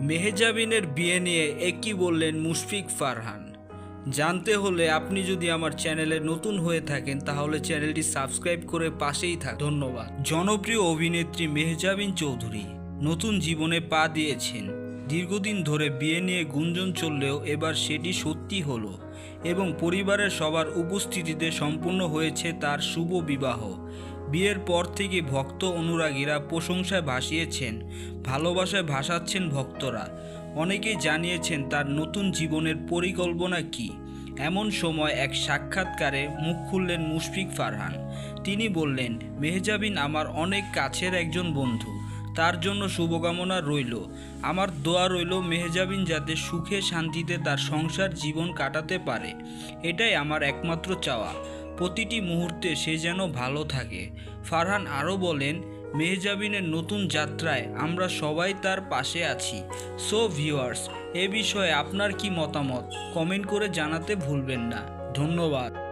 মেহজাবিনের বিয়ে নিয়ে একই বললেন মুশফিক ফারহান। জানতে হলে আপনি যদি আমার চ্যানেলে নতুন হয়ে থাকেন তাহলে চ্যানেলটি সাবস্ক্রাইব করে পাশেই থাক। ধন্যবাদ। জনপ্রিয় অভিনেত্রী মেহজাবিন চৌধুরী নতুন জীবনে পা দিয়েছেন। দীর্ঘদিন ধরে বিয়ে নিয়ে গুঞ্জন চললেও এবার সেটি সত্যি হলো এবং পরিবারের সবার উপস্থিতিতে সম্পূর্ণ হয়েছে তার শুভ বিবাহ। বিয়ের পর থেকে ভক্ত অনুরাগীরা প্রশংসায় ভাসিয়েছেন, ভালোবাসায় ভাসাচ্ছেন ভক্তরা। অনেকেই জানিয়েছেন তার নতুন জীবনের পরিকল্পনা কী। এমন সময় এক সাক্ষাৎকারে মুখ খুললেন মুশফিক ফারহান। তিনি বললেন, মেহজাবিন আমার অনেক কাছের একজন বন্ধু, তার জন্য শুভকামনা রইল। আমার দোয়া রইল মেহজাবিন যাতে সুখে শান্তিতে তার সংসার জীবন কাটাতে পারে। এটাই আমার একমাত্র চাওয়া, প্রতিটি মুহূর্তে সে যেন ভালো থাকে। ফারহান আরও বলেন, মেহজাবিনের নতুন যাত্রায় আমরা সবাই তার পাশে আছি। সো ভিউয়ার্স, এ বিষয়ে আপনার কি মতামত কমেন্ট করে জানাতে ভুলবেন না। ধন্যবাদ।